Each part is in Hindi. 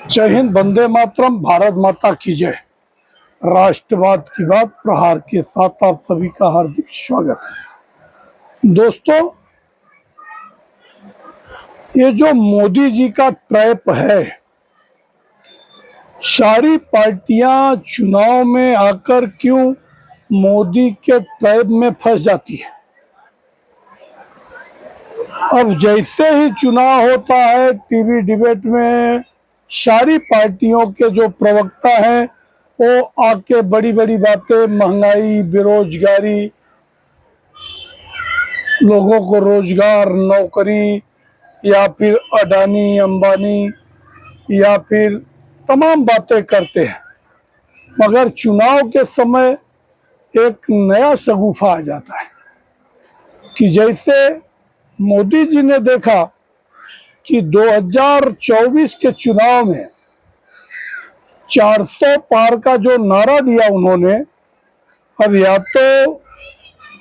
जय हिंद, वंदे मातरम, भारत माता की जय। राष्ट्रवाद की बात प्रहार के साथ आप सभी का हार्दिक स्वागत है। दोस्तों, ये जो मोदी जी का ट्रैप है, सारी पार्टियां चुनाव में आकर क्यों मोदी के ट्रैप में फंस जाती है। अब जैसे ही चुनाव होता है, टीवी डिबेट में सारी पार्टियों के जो प्रवक्ता हैं वो आके बड़ी बड़ी बातें, महंगाई, बेरोजगारी, लोगों को रोजगार, नौकरी, या फिर अडानी अंबानी, या फिर तमाम बातें करते हैं। मगर चुनाव के समय एक नया शगुफा आ जाता है कि जैसे मोदी जी ने देखा कि 2024 के चुनाव में 400 पार का जो नारा दिया उन्होंने, अब या तो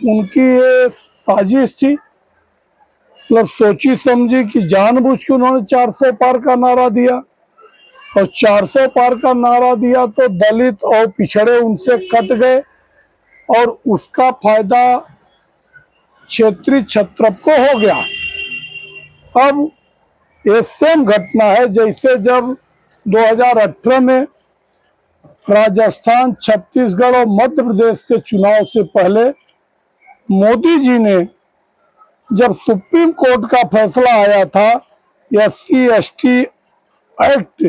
उनकी ये साजिश थी, मतलब सोची समझी कि जानबूझ के उन्होंने 400 पार का नारा दिया, और 400 पार का नारा दिया तो दलित और पिछड़े उनसे कट गए, और उसका फायदा क्षेत्रीय क्षत्रप को हो गया। अब ये सेम घटना है जैसे जब 2018 में राजस्थान, छत्तीसगढ़ और मध्य प्रदेश के चुनाव से पहले मोदी जी ने, जब सुप्रीम कोर्ट का फैसला आया था SC/ST एक्ट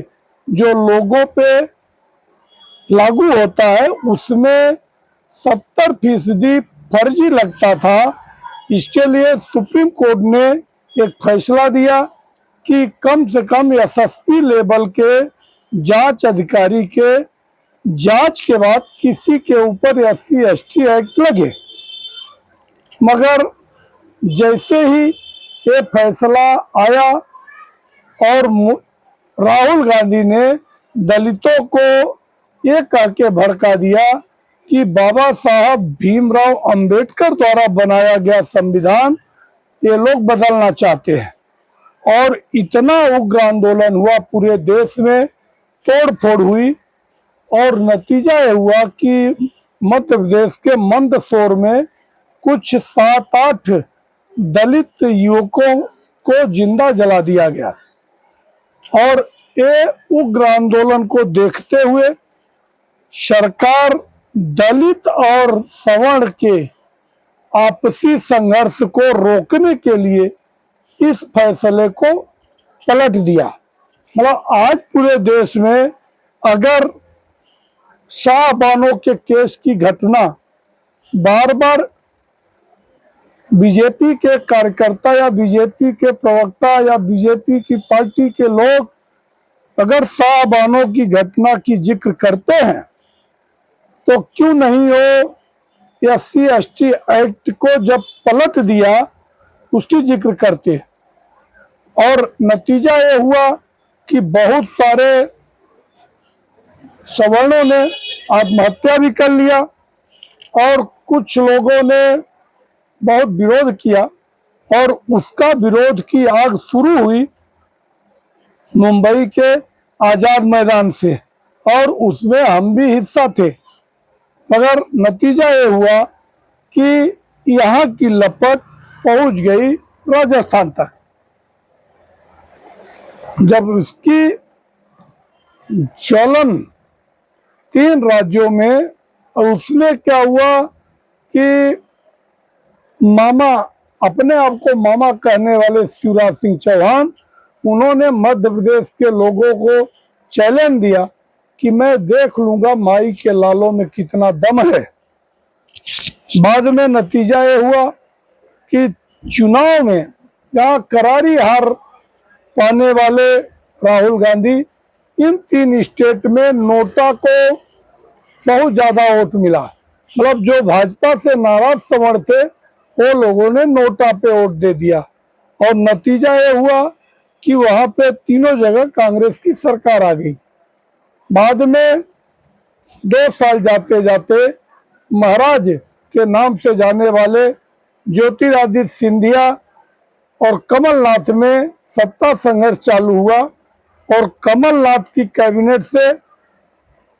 जो लोगों पे लागू होता है, उसमें 70% फर्जी लगता था। इसके लिए सुप्रीम कोर्ट ने एक फैसला दिया कि कम से कम SSP लेवल के जांच अधिकारी के जांच के बाद किसी के ऊपर SC/ST एक्ट लगे। मगर जैसे ही ये फैसला आया और राहुल गांधी ने दलितों को ये कह के भड़का दिया कि बाबा साहब भीमराव अंबेडकर द्वारा बनाया गया संविधान ये लोग बदलना चाहते हैं, और इतना उग्र आंदोलन हुआ, पूरे देश में तोड़फोड़ हुई, और नतीजा ये हुआ कि मध्य प्रदेश के मंदसौर में कुछ 7-8 दलित युवकों को जिंदा जला दिया गया। और ये उग्र आंदोलन को देखते हुए सरकार दलित और सवर्ण के आपसी संघर्ष को रोकने के लिए इस फैसले को पलट दिया। मतलब आज पूरे देश में अगर शाहबानो के केस की घटना बार बार बीजेपी के कार्यकर्ता या बीजेपी के प्रवक्ता या बीजेपी की पार्टी के लोग अगर शाहबानो की घटना की जिक्र करते हैं, तो क्यों नहीं हो SC/ST एक्ट को जब पलट दिया उसकी जिक्र करते। और नतीजा ये हुआ कि बहुत सारे सवर्णों ने आत्महत्या भी कर लिया, और कुछ लोगों ने बहुत विरोध किया, और उसका विरोध की आग शुरू हुई मुंबई के आजाद मैदान से, और उसमें हम भी हिस्सा थे। मगर नतीजा ये हुआ कि यहाँ की लपट पहुंच गई राजस्थान तक। जब उसकी चलन 3 राज्यों में, और उसमें क्या हुआ कि मामा, अपने आप को मामा कहने वाले शिवराज सिंह चौहान, उन्होंने मध्य प्रदेश के लोगों को चैलेंज दिया कि मैं देख लूंगा माई के लालों में कितना दम है। बाद में नतीजा ये हुआ कि चुनाव में जहाँ करारी हार पाने वाले राहुल गांधी, इन 3 स्टेट में नोटा को बहुत ज्यादा वोट मिला। मतलब जो भाजपा से नाराज सवर्ण थे वो लोगों ने नोटा पे वोट दे दिया, और नतीजा ये हुआ कि वहां पे तीनों जगह कांग्रेस की सरकार आ गई। बाद में 2 साल जाते जाते महाराज के नाम से जाने वाले ज्योतिरादित्य सिंधिया और कमलनाथ में सत्ता संघर्ष चालू हुआ, और कमलनाथ की कैबिनेट से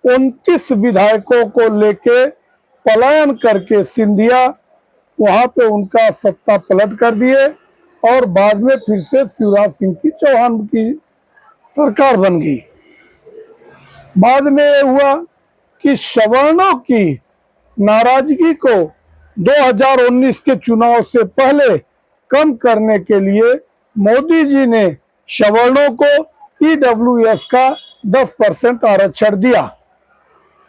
29 विधायकों को लेके पलायन करके सिंधिया वहां पे उनका सत्ता पलट कर दिए और बाद में फिर से शिवराज सिंह की चौहान की सरकार बन गई। बाद में ये हुआ कि सवर्णों की नाराजगी को 2019 के चुनाव से पहले कम करने के लिए मोदी जी ने सवर्णों को ईडब्ल्यूएस का 10% आरक्षण दिया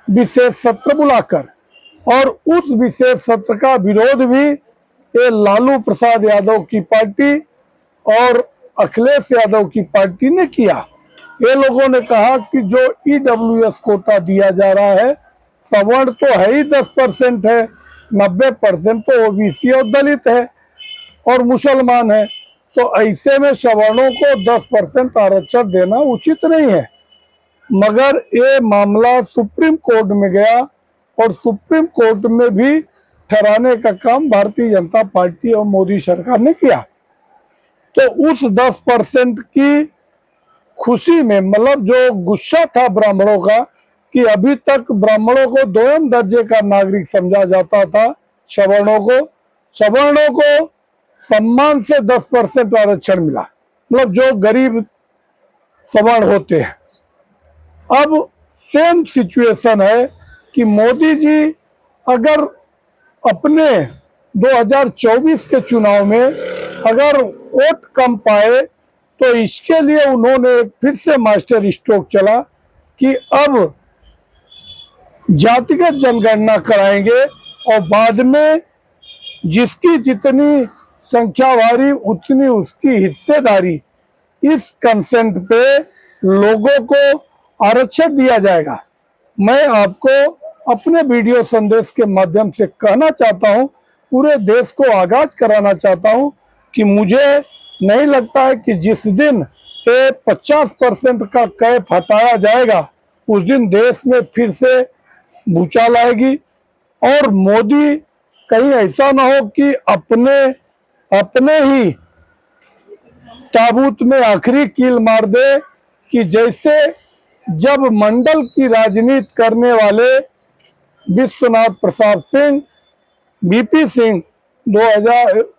विशेष सत्र बुलाकर, और उस विशेष सत्र का विरोध भी ये लालू प्रसाद यादव की पार्टी और अखिलेश यादव की पार्टी ने किया। ये लोगों ने कहा कि जो ईडब्ल्यूएस कोटा दिया जा रहा है, सवर्ण तो है ही 10% है, 90% तो ओबीसी और दलित है और मुसलमान है, तो ऐसे में सवर्णों को 10% आरक्षण देना उचित नहीं है। मगर ये मामला सुप्रीम कोर्ट में गया और सुप्रीम कोर्ट में भी ठहराने का काम भारतीय जनता पार्टी और मोदी सरकार ने किया। तो उस 10% की खुशी में, मतलब जो गुस्सा था ब्राह्मणों का कि अभी तक ब्राह्मणों को दोयम दर्जे का नागरिक समझा जाता था, सवर्णों को सम्मान से 10% आरक्षण मिला, मतलब जो गरीब सवर्ण होते हैं। अब सेम सिचुएशन है कि मोदी जी अगर अपने 2024 के चुनाव में अगर वोट कम पाए तो इसके लिए उन्होंने फिर से मास्टर स्ट्रोक चला कि अब जातिगत जनगणना कराएंगे और बाद में जिसकी जितनी संख्या भारी उतनी उसकी हिस्सेदारी, इस कंसेंट पे लोगों को आरक्षण दिया जाएगा। मैं आपको अपने वीडियो संदेश के माध्यम से कहना चाहता हूं, पूरे देश को आगाज कराना चाहता हूं कि मुझे नहीं लगता है कि जिस दिन ये 50% का कैप हटाया जाएगा उस दिन देश में फिर से भूचाल आएगी और मोदी कहीं ऐसा ना हो कि अपने ही ताबूत में आखिरी कील मार दे कि जैसे जब मंडल की राजनीति करने वाले विश्वनाथ प्रसाद सिंह, बीपी सिंह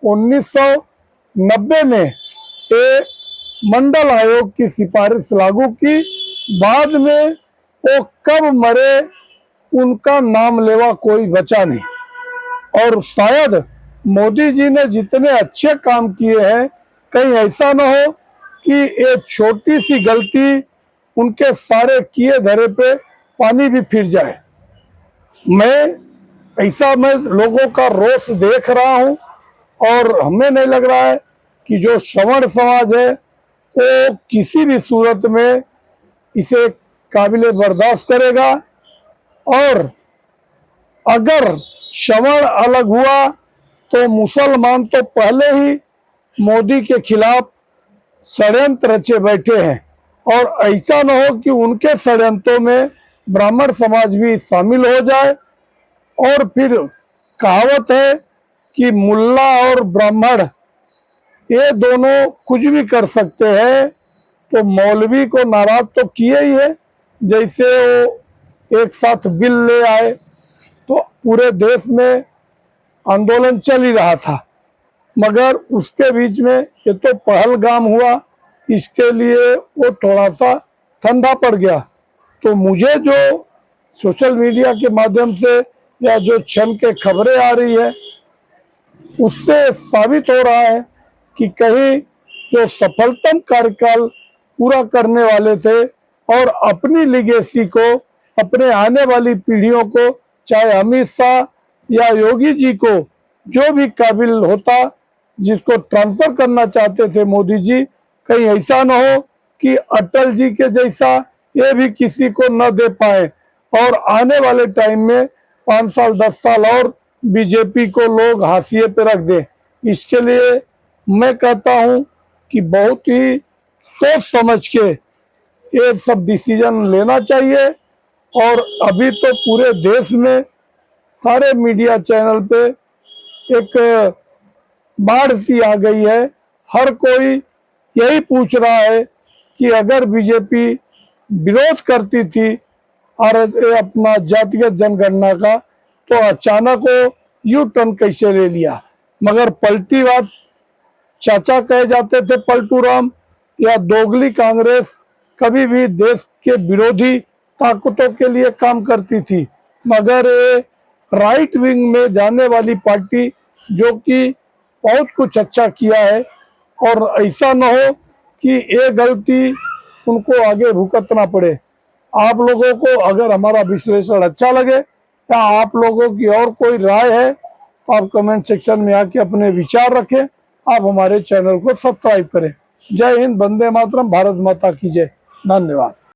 1990 में ये मंडल आयोग की सिफारिश लागू की, बाद में वो कब मरे उनका नाम लेवा कोई बचा नहीं। और शायद मोदी जी ने जितने अच्छे काम किए हैं, कहीं ऐसा ना हो कि एक छोटी सी गलती उनके सारे किए धरे पे पानी भी फिर जाए। मैं लोगों का रोष देख रहा हूं और हमें नहीं लग रहा है कि जो सवर्ण समाज है वो किसी भी सूरत में इसे काबिले बर्दाश्त करेगा। और अगर सवर्ण अलग हुआ तो मुसलमान तो पहले ही मोदी के खिलाफ षड्यंत्र रचे बैठे हैं और ऐसा न हो कि उनके षड्यंत्रों में ब्राह्मण समाज भी शामिल हो जाए। और फिर कहावत है कि मुल्ला और ब्राह्मण ये दोनों कुछ भी कर सकते हैं, तो मौलवी को नाराज तो किए ही है। जैसे वो एक साथ बिल ले आए तो पूरे देश में आंदोलन चल ही रहा था, मगर उसके बीच में ये तो पहलगाम हुआ, इसके लिए वो थोड़ा सा ठंडा पड़ गया। तो मुझे जो सोशल मीडिया के माध्यम से या जो क्षण के खबरें आ रही है उससे साबित हो रहा है कि कहीं जो सफलतम कार्यकाल पूरा करने वाले थे और अपनी लिगेसी को अपने आने वाली पीढ़ियों को, चाहे अमित शाह या योगी जी को, जो भी काबिल होता जिसको ट्रांसफर करना चाहते थे मोदी जी, कहीं ऐसा न हो कि अटल जी के जैसा ये भी किसी को न दे पाए और आने वाले टाइम में 5 साल 10 साल और बीजेपी को लोग हाशिए पे रख दें। इसके लिए मैं कहता हूं कि बहुत ही सोच समझ के ये सब डिसीजन लेना चाहिए। और अभी तो पूरे देश में सारे मीडिया चैनल पे एक बाढ़ सी आ गई है, हर कोई यही पूछ रहा है कि अगर बीजेपी विरोध करती थी और अपना जातिगत जनगणना का, तो अचानक वो यू टर्न कैसे ले लिया। मगर पलटी बात, चाचा कहे जाते थे पलटू राम या दोगली कांग्रेस कभी भी देश के विरोधी ताकतों के लिए काम करती थी, मगर राइट विंग में जाने वाली पार्टी जो कि बहुत कुछ अच्छा किया है, और ऐसा न हो कि ये गलती उनको आगे भुगतना पड़े। आप लोगों को अगर हमारा विश्लेषण अच्छा लगे या आप लोगों की और कोई राय है तो आप कमेंट सेक्शन में आके अपने विचार रखें। आप हमारे चैनल को सब्सक्राइब करें। जय हिंद, वंदे मातरम, भारत माता की जय। धन्यवाद।